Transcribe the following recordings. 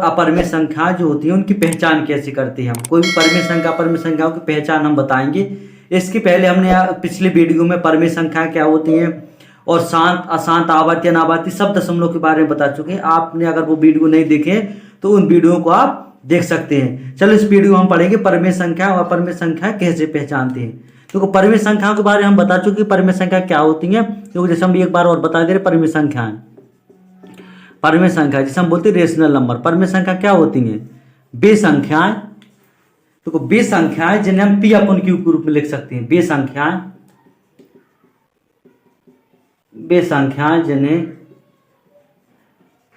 अपरिमेय संख्या जो होती है उनकी पहचान कैसे करते हैं हम। कोई भी परिमेय संख्या अपरिमेय संख्याओं की पहचान हम बताएंगे। इसके पहले हमने पिछले वीडियो में परिमेय संख्या क्या होती हैं और शांत अशांत आवर्ती अनावर्ती सब दशमलव के बारे में बता चुके हैं। आपने अगर वो वीडियो नहीं देखे तो उन वीडियो को आप देख सकते हैं। चलो इस वीडियो में हम पढ़ेंगे परिमेय संख्या और अपरिमेय संख्या कैसे पहचानते हैं। देखो परिमेय संख्याओं के बारे में हम बता चुके परिमेय संख्या क्या होती है। देखो जैसे हम एक बार और बता दे रहे परिमेय संख्याएं। परिमेय संख्या जिसे हम बोलते हैं रेशनल नंबर। परिमेय संख्या क्या होती है? वे संख्याएं, देखो वे संख्याएं जिन्हें हम पी अपॉन क्यू के रूप में लिख सकते हैं। वे संख्याएं जिन्हें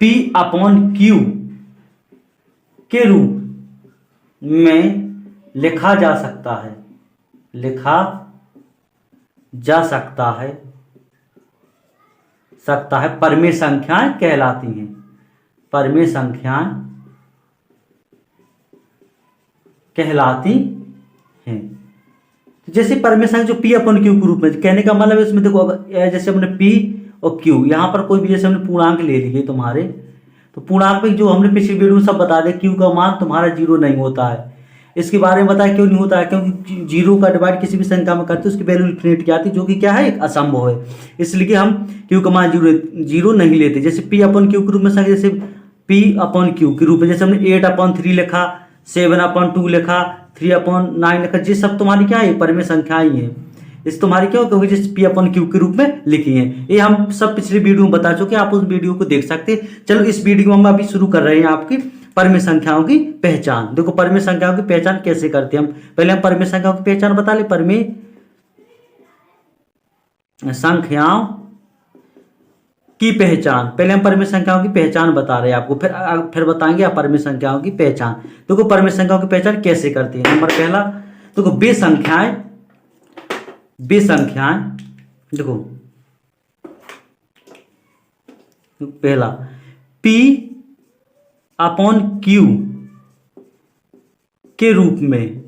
पी अपॉन क्यू के रूप में लिखा जा सकता है परिमेय संख्याएं कहलाती हैं। परिमेय संख्याएं कहलाती हैं। जैसे परिमेय संख्या जो पी अपन क्यू के रूप में, कहने का मतलब इसमें देखो जैसे हमने पी और क्यू यहाँ पर कोई भी जैसे हमने पूर्णांक ले लिए तुम्हारे, तो पूर्णांक में जो हमने पिछली वीडियो में सब बता दें क्यू का मान तुम्हारा 0 नहीं होता है। इसके बारे में बताया क्यों नहीं होता है, क्योंकि 0 का डिवाइड किसी भी संख्या में करते उसकी वैल्यू इन्फिनिटी की आती है, जो कि क्या है एक असंभव है। इसलिए हम क्यू का मान 0 नहीं लेते। जैसे पी अपॉन क्यू के रूप में संख्या, जैसे पी अपॉन क्यू के रूप में जैसे हमने 8/3 लिखा, 7/2 लिखा, 3/9 लिखा, ये सब तुम्हारी क्या है परिमेय संख्याएं ही है। इस तुम्हारी क्यों, क्योंकि जिस पी अपॉन क्यू के रूप में लिखी है। ये हम सब पिछले वीडियो में बता चुके हैं, आप उस वीडियो को देख सकते हैं। चलो इस वीडियो में हम अभी शुरू कर रहे हैं आपकी परिमेय संख्याओं की पहचान। देखो परिमेय संख्याओं की पहचान कैसे करते हैं हम। पहले हम परिमेय संख्याओं की पहचान बता ले। परिमेय संख्याओं की पहचान, पहले हम परिमेय संख्याओं की पहचान बता रहे हैं आपको, फिर बताएंगे आप परिमेय संख्याओं की पहचान। देखो परिमेय संख्याओं की पहचान कैसे करते हैं। नंबर पहला, देखो वे संख्याएं देखो पहला पी अपॉन क्यू के रूप में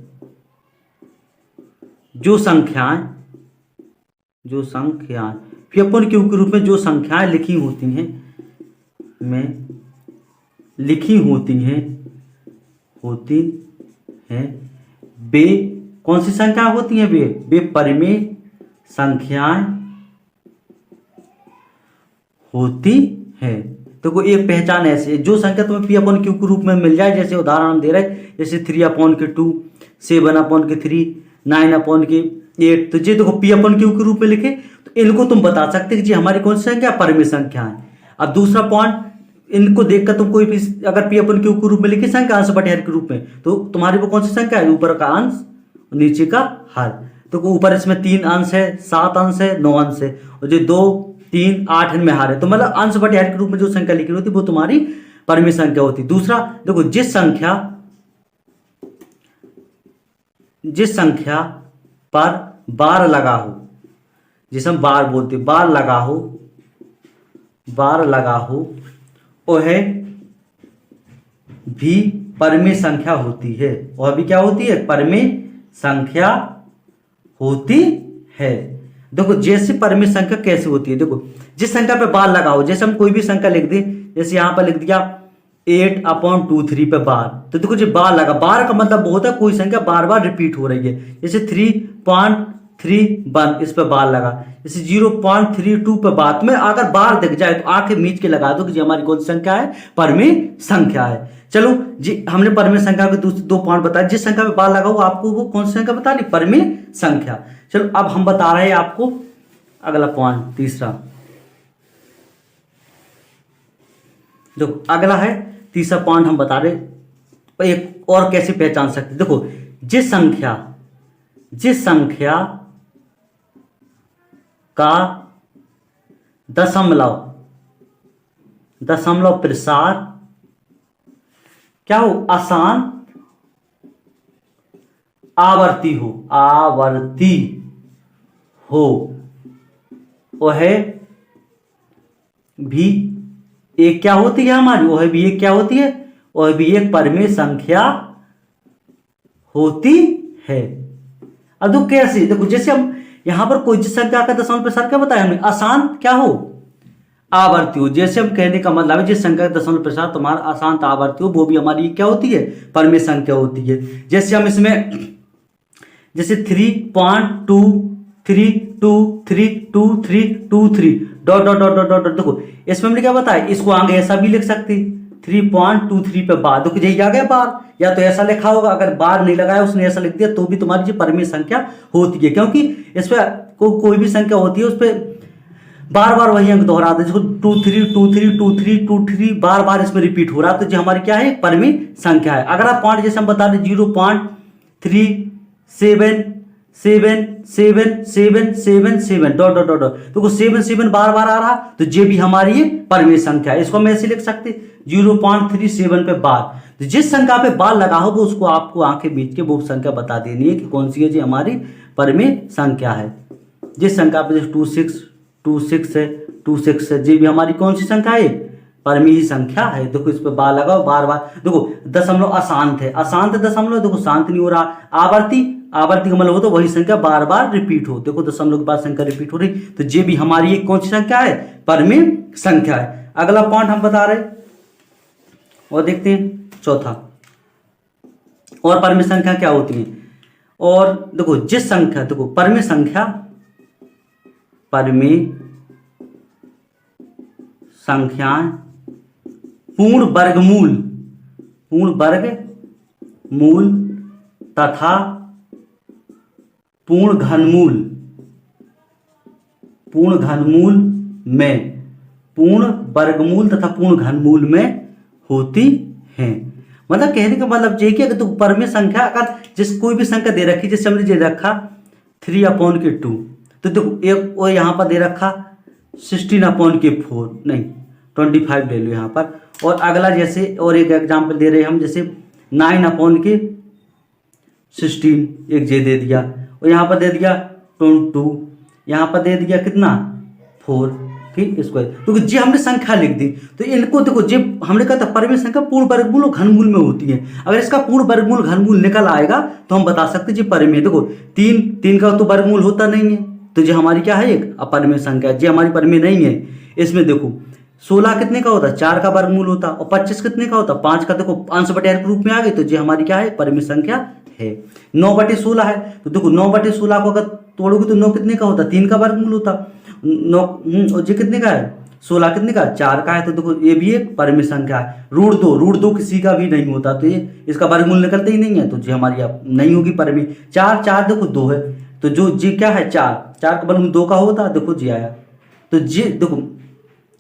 जो संख्याएं पी अपॉन क्यू के रूप में जो संख्याएं लिखी होती हैं वे कौन सी संख्या होती हैं? वे परिमेय संख्याएं होती हैं। देखो एक पहचान ऐसी है, जो संख्या तुम्हें पी अपॉन क्यू के रूप में मिल जाए, जैसे उदाहरण हम दे रहे हैं, जैसे 3/2, 7/3, 9/8, तो ये देखो पी अपॉन क्यू के रूप में लिखे, तो इनको तुम बता सकते हैं कि जी हमारी कौन सी संख्या परिमेय संख्या है। अब दूसरा पॉइंट, इनको देखकर तुम कोई भी अगर पी अपॉन क्यू के रूप में लिखे संख्या अंश बटे हर के रूप में, तो तुम्हारी वो कौन सी संख्या है? ऊपर का अंश नीचे का हर। तो ऊपर इसमें 3 अंश है, 7 अंश है, 9 अंश है, और जो 2, 3, 8 इनमें हर है, तो मतलब अंश बटे हर के रूप में जो संख्या लिखी होती है वो तुम्हारी परिमेय संख्या होती है। दूसरा देखो जिस संख्या पर बार लगा हो, जिसे हम बार बोलते, बार लगा हो वह भी परिमेय संख्या होती है। वह भी क्या होती है? परिमेय संख्या होती है। देखो जैसे परिमेय संख्या कैसे होती है, देखो जिस संख्या पे बार लगा हो, जैसे हम कोई भी संख्या लिख दें, जैसे यहां पर लिख दिया 8/23 पे बार, तो देखो जो बार लगा, बार का मतलब होता है कोई संख्या बार बार रिपीट हो रही है। जैसे 3.31 इस पे बार लगा, जैसे 0.32 पे बार में अगर बार दिख जाए तो आंखें मीच के लगा दो कि हमारी कौन सी संख्या है? परिमेय संख्या है। चलो जी हमने परिमेय संख्या के दूसरे 2 पॉइंट बताए। जिस संख्या पे बार लगा हो आपको वो कौन सी संख्या बता दी? परिमेय संख्या। चलो अब हम बता रहे हैं आपको अगला पॉइंट, तीसरा। जो अगला है तीसरा पॉइंट हम बता रहे एक और कैसे पहचान सकते। देखो जिस संख्या का दशमलव प्रसार क्या हो? अशांत आवर्ती हो वह भी एक क्या होती है हमारी? वह भी एक क्या होती है? वह भी एक परिमेय संख्या होती है। अब देखो कैसे, देखो जैसे हम यहां पर कोई जिस संख्या का दशमलव प्रसार क्या बताया हमने? अशांत क्या हो? आवर्ती हो। जैसे हम कहने का मतलब है जिस संख्या का दशमलव प्रसाद तुम्हारा अशांत आवर्ती हो, वो भी हमारी क्या होती है, परमेय संख्या होती है। जैसे हम इसमें जैसे 3.2323232 dot dot dot dot dot, देखो इसमें हमने क्या बताया, इसको आगे ऐसा भी लिख सकते 3.23 पे बार, देखो यही आ गया बार, या तो ऐसा लिखा होगा, अगर बार नहीं लगाया उसने ऐसा लिख दिया तो भी तुम्हारी जो परमेय संख्या होती है, क्योंकि इस पे कोई भी संख्या होती है उस पे बार बार वही अंक दोहराते हैं, 23232323 बार बार इसमें रिपीट हो रहा है, तो जो हमारी क्या है, परमेय संख्या है। अगर आप पॉइंट जैसे हम बता दें 0.377777 डॉट डॉट डॉट, तो 77 बार बार आ रहा, तो ये भी हमारी ये परमेय संख्या है। इसको हम ऐसे लिख सकते 0.37 पे बार, तो जिस संख्या पे बार लगा हो वो उसको आपको आंखें बीच के वो संख्या बता देनी है कि कौन सी है जी हमारी परमेय संख्या है। जिस संख्या पे 26 है 26 है, ये भी हमारी कौन सी संख्या है, परमेय संख्या है। देखो इस पे बार लगाओ बार बार, देखो दशमलव अशांत है, अशांत दशमलव, देखो शांत नहीं हो रहा। आवर्ती का मतलब हो तो वही संख्या बार बार रिपीट हो, देखो दशमलव के बाद संख्या रिपीट हो रही, तो ये भी हमारी एक कौन सी संख्या है, परमेय संख्या है। अगला पॉइंट हम बता रहे और देखते हैं चौथा, और परमेय संख्या क्या होती है। और देखो जिस संख्या, देखो परमेय संख्या संख्याएं पूर्ण वर्गमूल तथा पूर्ण घनमूल में, पूर्ण वर्गमूल तथा पूर्ण घनमूल में होती हैं। मतलब कहने का मतलब ये कि अगर तो परमेय संख्या, अगर जिस कोई भी संख्या दे रखी, जैसे हमने ये रखा 3/2, तो देखो एक और यहाँ पर दे रखा 16/4, नहीं 25 ले लो यहाँ पर, और अगला जैसे और एक एग्जाम्पल दे रहे हैं हम, जैसे 9/16 एक जे दे दिया, और यहाँ पर दे दिया 22, यहाँ पर दे दिया कितना 4 की स्क्वायर, तो जी हमने संख्या लिख दी। तो इनको देखो जी हमने कहा था परमेय संख्या पूर्ण वर्गमूल और घनमूल में होती है, अगर इसका पूर्ण वर्गमूल घनमूल निकल आएगा तो हम बता सकते जी परमेय। देखो 3 का तो वर्गमूल होता नहीं है, तो जी हमारी क्या है, एक अपरमेय संख्या, जी हमारी परमेय नहीं है। इसमें देखो 16 कितने का होता है, 4 का वर्गमूल होता, और 25 कितने का होता, 5 का, देखो अंश बटेर के रूप में आ गई, तो जी हमारी क्या है, परमेय संख्या है। 9/16 है, तो देखो 9/16 को अगर तोड़ोगे तो 9 कितने का होता, 3 का वर्गमूल होता, 9 और जी कितने का है, 16 कितने का, 4 का है, तो देखो ये भी एक परमेय संख्या है। √2 किसी का भी नहीं होता, तो ये इसका वर्गमूल निकलता ही नहीं है, तो जी हमारी अब नहीं होगी परमेय। 4 देखो 2 है, तो जो जी क्या है 4 का वर्गमूल 2 का होता, देखो जी आया, तो जी देखो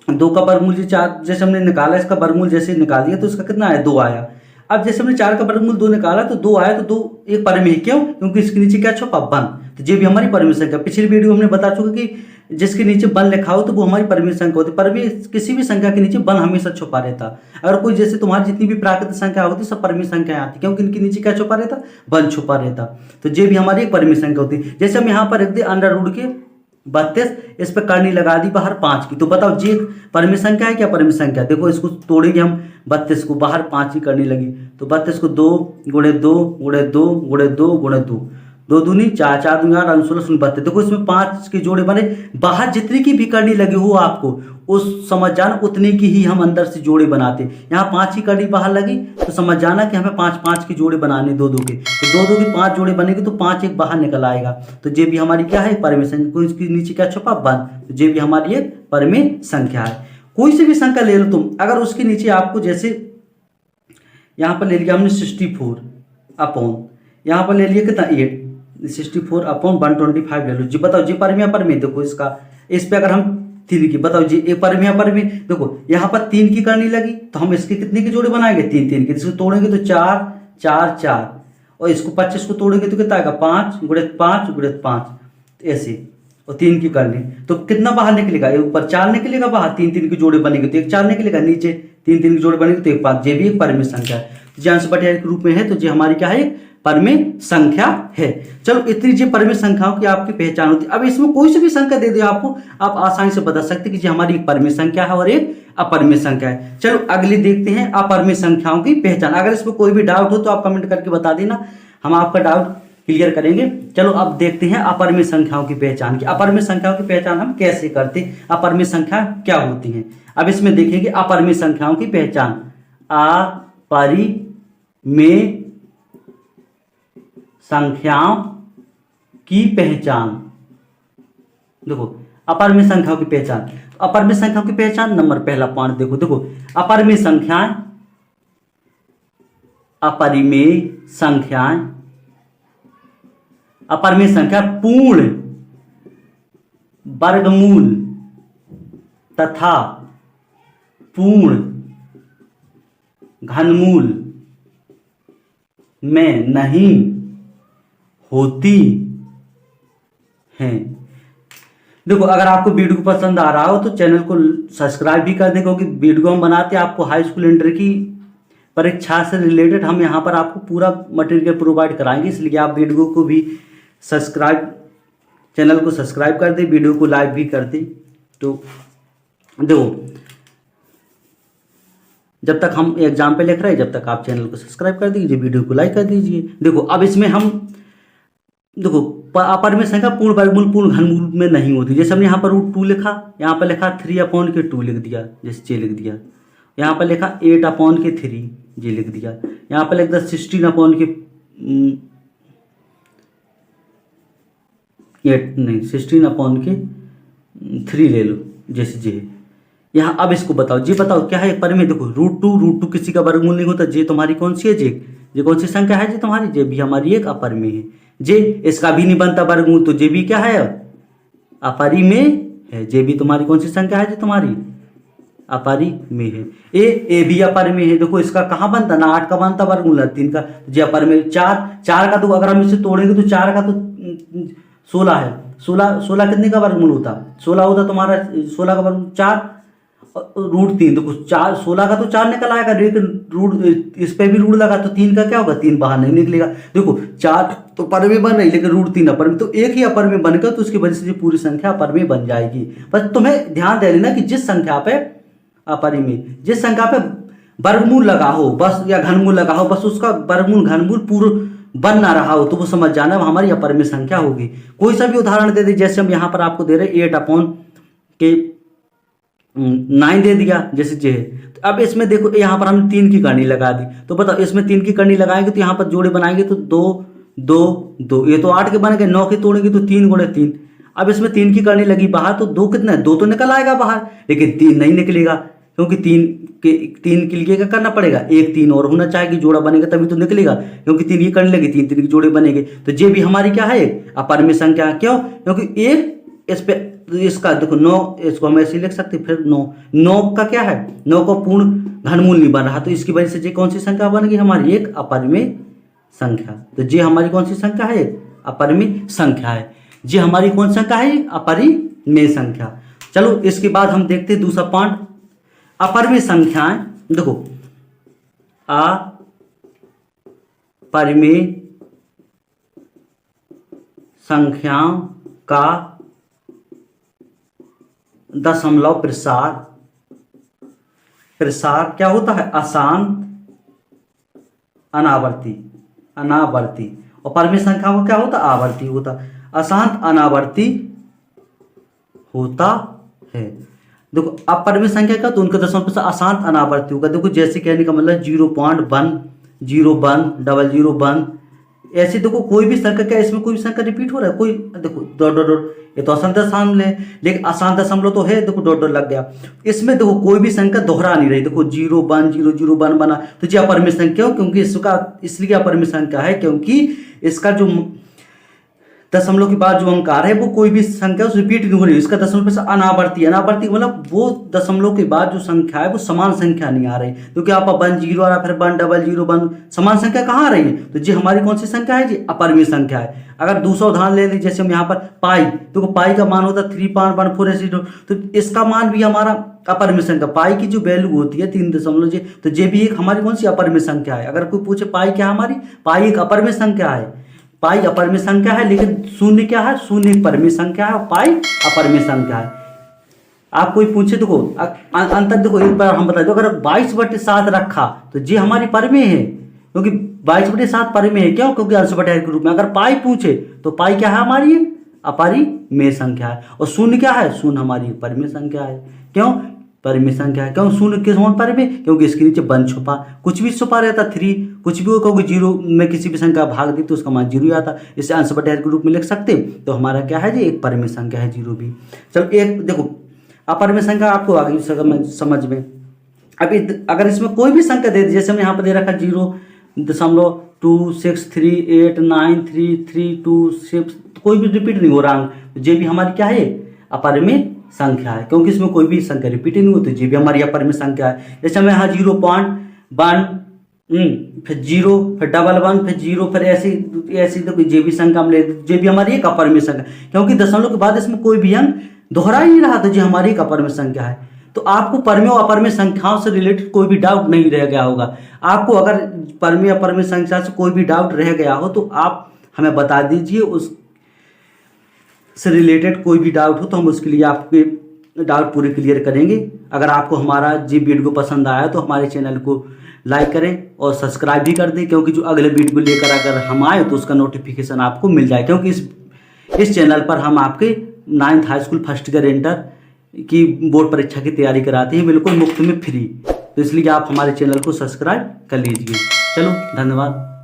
2 का वर्गमूल जी 4 जैसे हमने निकाला, इसका वर्गमूल जैसे निकाल दिया तो इसका कितना आया, 2 आया। अब जैसे हमने 4 का वर्गमूल 2 निकाला तो 2 आया, तो 2 एक परमेय, क्यों, क्योंकि इसके नीचे क्या छुपा, 1, तो ये भी हमारी परमेय संख्या। पिछली वीडियो हमने बता चुका कि जिसके नीचे 1 लिखा हो तो वो हमारी परमेय संख्या होती है। परमेय किसी भी संख्या के नीचे 1 हमेशा छुपा रहता। अगर कोई जैसे तुम्हारी जितनी भी प्राकृतिक संख्या होती सब परमेय संख्या आती, क्योंकि इनके नीचे क्या छुपा रहता, 1 छुपा रहता, तो ये भी हमारी एक परमेय संख्या होती। जैसे हम यहाँ पर रख दे √32, इस पर करनी लगा दी बाहर 5 की, तो बताओ जी परमेय संख्या है क्या, परमेय संख्या। देखो इसको तोड़ेंगे हम 32 को, बाहर 5 की करनी लगी, तो 32 को 2 गुणे 2 गुणे 2 गुणे 2 गुणे 2, 2 दूनी 4, 4 दूनी 8, 16 32। देखो इसमें 5 के जोड़े बने, बाहर जितनी की भी करनी लगी हो आपको उस समझ जाना उतनी की ही हम अंदर से जोड़े बनाते। यहाँ 5 की करनी बाहर लगी तो समझ जाना कि हमें 5 की जोड़े बनाने, 2 के, तो 2 के 5 जोड़े बनेंगे तो 5 एक बाहर निकल आएगा, तो ये भी हमारी क्या है, परमेय संख्या। इसके नीचे क्या छुपा, 1, तो ये भी हमारी एक परमेय संख्या है। कोई सी भी संख्या ले लो तुम, अगर उसके नीचे आपको जैसे यहाँ पर ले लिया हमने 64 अपॉन, यहाँ पर ले लिया कितना 8, 64/125 ले लो जी, बताओ जी परमेय परमेय। देखो इसका, इस पे अगर हम 3 की, बताओ जी एक परमेय परमेय। देखो यहाँ पर 3 की करनी लगी तो हम इसके कितने के जोड़े बनाएंगे, 3 के, इसको तोड़ेंगे तो 4 4 4, और इसको 25 को तोड़ेंगे तो कितना आएगा, 5 गुणे 5 गुणे 5, ऐसे, और 3 की करनी, तो कितना बाहर निकलेगा, ऊपर 4 निकलेगा बाहर, 3 के जोड़े बनेंगे तो एक 4 निकलेगा, नीचे 3 के जोड़े बनेंगे तो एक 5, ये भी एक परमेय संख्या है, जो अंश बटेर के रूप में है, तो ये हमारी क्या है, परमेय संख्या है। चलो इतनी जी परमेय संख्याओं की आपकी पहचान होती है। अब इसमें कोई सी भी संख्या दे दे आपको, आप आसानी से बता सकते कि जी हमारी एक परमेय संख्या है और एक अपरमेय संख्या है। चलो अगली देखते हैं अपरमेय संख्याओं की पहचान। अगर इसमें कोई भी डाउट हो तो आप कमेंट करके बता देना, हम आपका डाउट क्लियर करेंगे। चलो अब देखते हैं अपरिमेय संख्याओं की पहचान की। अपरिमेय संख्याओं की पहचान हम कैसे करते हैं, अपरिमेय संख्या क्या होती हैं। अब इसमें देखेंगे अपरिमेय संख्याओं की पहचान। अपरिमेय संख्याओं की पहचान, देखो अपरिमेय संख्याओं की पहचान। अपरिमेय संख्याओं की पहचान नंबर पहला पॉइंट देखो अपरिमेय संख्याएं, अपरिमेय संख्याएं, अपरिमेय संख्या पूर्ण, वर्गमूल तथा पूर्ण घनमूल में नहीं होती हैं। देखो अगर आपको वीडियो पसंद आ रहा हो तो चैनल को सब्सक्राइब भी कर दें, क्योंकि वीडियो हम बनाते हैं आपको हाई स्कूल इंटर की परीक्षा से रिलेटेड हम यहाँ पर आपको पूरा मटेरियल प्रोवाइड कराएंगे, इसलिए आप वीडियो को भी सब्सक्राइब, चैनल को सब्सक्राइब कर दें, वीडियो को लाइक भी कर दें। तो देखो जब तक हम एग्जाम पे लिख रहे हैं, जब तक आप चैनल को सब्सक्राइब कर दीजिए, वीडियो को लाइक कर दीजिए। देखो अब इसमें हम देखो अपरिमेय संख्या पूर्ण वर्गमूल पूर्ण घनमूल में नहीं होती। जैसे हमने यहाँ पर √2 लिखा, यहाँ पर लिखा 3/2 लिख दिया, जैसे j लिख दिया। यहाँ पर लिखा 8/3 j लिख दिया। यहाँ पर लिख दिया 16/3 ले लो, जैसे j। यहाँ अब इसको बताओ, जी बताओ क्या है परिमेय। देखो √2 किसी का वर्गमूल नहीं होता। जे तुम्हारी कौन सी है, जे कौन सी संख्या है, जे तुम्हारी, जे भी हमारी एक अपरिमेय है। जे इसका भी नहीं बनता वर्गमूल, तो जे भी क्या है, अपरिमेय है। जे भी तुम्हारी कौन सी संख्या है, जे तुम्हारी अपरिमेय है। ए भी अपरिमेय है। देखो इसका कहाँ बनता, ना 8 का बनता वर्गमूल, 3 का, जे अपरिमेय। 4 का तो अगर हम इसे तोड़ेंगे तो 4 का तो 16 है। 16 कितने का वर्गमूल होता, 16 होता तुम्हारा। 16 का वर्गमूल 4 √3। देखो 16 का तो 4 निकल आएगा, लेकिन इस पे भी रूट लगा तो 3 का क्या होगा, 3 बाहर नहीं निकलेगा। देखो 4 तो परिमेय बन रही, लेकिन √3 अपरिमेय, तो एक ही अपरिमेय बनकर तो उसकी वजह से पूरी संख्या अपरिमेय बन जाएगी। बस तुम्हें ध्यान दे लेना कि जिस संख्या पे अपरिमेय, जिस संख्या पे वर्गमूल लगा हो बस, या घनमूल लगा हो बस, उसका वर्गमूल घनमूल पूर्ण बन ना रहा हो तो वो समझ जाना हमारी अपरिमेय संख्या होगी। कोई सा भी उदाहरण दे दे, जैसे हम यहाँ पर आपको दे रहे 8/9 दे दिया, जैसे जे है। तो अब इसमें देखो यहाँ पर हमने 3 की करनी लगा दी, तो बताओ इसमें 3 की करनी लगाएंगे तो यहाँ पर जोड़े बनाएंगे तो 2 2 2, ये तो 8 के बन गए। 9 के तोड़ेंगे तो 3 × 3। अब इसमें 3 की करनी लगी बाहर, तो 2 कितना है, 2 तो निकल आएगा बाहर, लेकिन 3 नहीं निकलेगा, क्योंकि 3 के लिए क्या करना पड़ेगा, 1 3 और होना चाहिए कि जोड़ा बनेगा तभी तो निकलेगा, क्योंकि 3 की करने लगी, 3 3 के जोड़े बनेंगे। तो जे भी हमारी क्या है, अपरिमेय संख्या। क्यों, क्योंकि एक इस पे इसका देखो 9, इसको हम ऐसे लिख सकते, फिर 9 का क्या है, 9 का पूर्ण घनमूल नहीं बन रहा, तो इसकी वजह से जे कौन सी संख्या बन गई हमारी, एक अपरिमेय संख्या। तो जे हमारी कौन सी संख्या है, अपरिमेय संख्या है। जे हमारी कौन संख्या है, अपरिमेय संख्या। चलो इसके बाद हम देखते हैं दूसरा पॉइंट, अपरिमेय संख्याएं। देखो अपरिमेय संख्याओं का दशमलव प्रसार क्या होता है, अशांत अनावर्ती। और परिमेय संख्याओं का क्या होता है, आवर्ती होता, अशांत अनावर्ती होता है। देखो अपरिमेय संख्या का, तो उनका दशमलव प्रसार अशांत अनावर्ती होगा। देखो जैसे कहने का मतलब 0.1 0 1 0 1, ऐसे देखो कोई भी संख्या, क्या इसमें कोई भी संख्या रिपीट हो रहा है, कोई देखो डॉट डॉट डॉट, ये तो अशांत दशमलव है, लेकिन अशांत दशमलव तो है, देखो डॉट डॉट लग गया। इसमें देखो कोई भी संख्या दोहरा नहीं रही, देखो 0 1 0 0 1 बना, तो ये अपरिमेय संख्या, क्योंकि इसका इसलिए अपरिमेय संख्या है क्योंकि इसका जो दशमलव के बाद जो अंकार है वो कोई भी संख्या रिपीट नहीं हो रही, इसका दशमलव प्रसार अनावर्ती। अनावर्ती मतलब वो दशमलव के बाद जो संख्या है वो समान संख्या नहीं आ रही, क्योंकि आप 1 0 आ रहा, फिर 1 0 1, समान संख्या कहाँ आ रही है, तो जी हमारी कौन सी संख्या है, जी अपरिमेय संख्या है। अगर दूसरा उदाहरण ले लीजिए, जैसे हम यहाँ पर पाई, देखो पाई का मान होता है 3.14 ऐसे, तो इसका मान भी हमारा अपरिमेय संख्या, पाई की जो वैल्यू होती है 3.0, तो जे भी एक हमारी कौन सी अपरिमेय संख्या है। अगर कोई पूछे पाई क्या हमारी, पाई एक अपरिमेय संख्या है, पाई अपरिमेय संख्या है, लेकिन शून्य क्या है, शून्य एक परिमेय संख्या है और पाई अपरिमेय संख्या है। आप कोई पूछे, देखो अंतर देखो एक बार हम बता दो, अगर 22/7 रखा तो जे हमारी परिमेय है, क्योंकि 22/7 परिमेय है। क्यों? क्योंकि अंश बटे के रूप में। अगर पाई पूछे तो पाई क्या है हमारी? अपरिमेय संख्या है। और शून्य क्या है? शून्य हमारी परिमेय संख्या है। क्यों? परिमेय संख्या है। क्यों? शून्य के समान परिमेय, क्योंकि इसके नीचे 1 छुपा, कुछ भी छुपा रहता, 3 कुछ भी हो, क्योंकि 0 में किसी भी संख्या भाग दी तो उसका मान 0 आता। इसे अंश बटे के रूप में लिख सकते हैं। तो हमारा क्या है जी? एक परिमेय संख्या है 0 भी। चलो एक देखो अपरिमेय संख्या आपको आ गई समझ में। अभी अगर इसमें कोई भी संख्या दे दी, जैसे हमने यहाँ पर दे रखा 0.263893326, तो कोई भी रिपीट नहीं हो रहा है, तो ये भी हमारी क्या है? अपरिमेय संख्या है, क्योंकि इसमें कोई भी संख्या रिपीट नहीं होती। ये भी हमारी अपरिमेय संख्या है। जैसे हमें यहाँ 0.1 फिर 0 फिर 11 फिर 0 फिर ऐसी तो ये भी संख्या हम ले, ये भी हमारी एक अपरिमेय संख्या, क्योंकि दशमलव के बाद इसमें कोई भी अंक दोहरा ही नहीं रहा, तो ये हमारी एक अपरिमेय संख्या है। तो आपको परिमेय और अपरिमेय संख्याओं से रिलेटेड कोई भी डाउट नहीं रह गया होगा। आपको अगर परिमेय अपरिमेय संख्या से कोई भी डाउट रह गया हो तो आप हमें बता दीजिए। उस से रिलेटेड कोई भी डाउट हो तो हम उसके लिए आपके डाउट पूरे क्लियर करेंगे। अगर आपको हमारा जी वीडियो पसंद आया तो हमारे चैनल को लाइक करें और सब्सक्राइब भी कर दें, क्योंकि जो अगले वीडियो लेकर अगर हम आए तो उसका नोटिफिकेशन आपको मिल जाए। क्योंकि इस चैनल पर हम आपके 9th high school first year inter की बोर्ड परीक्षा की तैयारी कराते हैं, बिल्कुल मुफ्त में फ्री। तो इसलिए आप हमारे चैनल को सब्सक्राइब कर लीजिए। चलो धन्यवाद।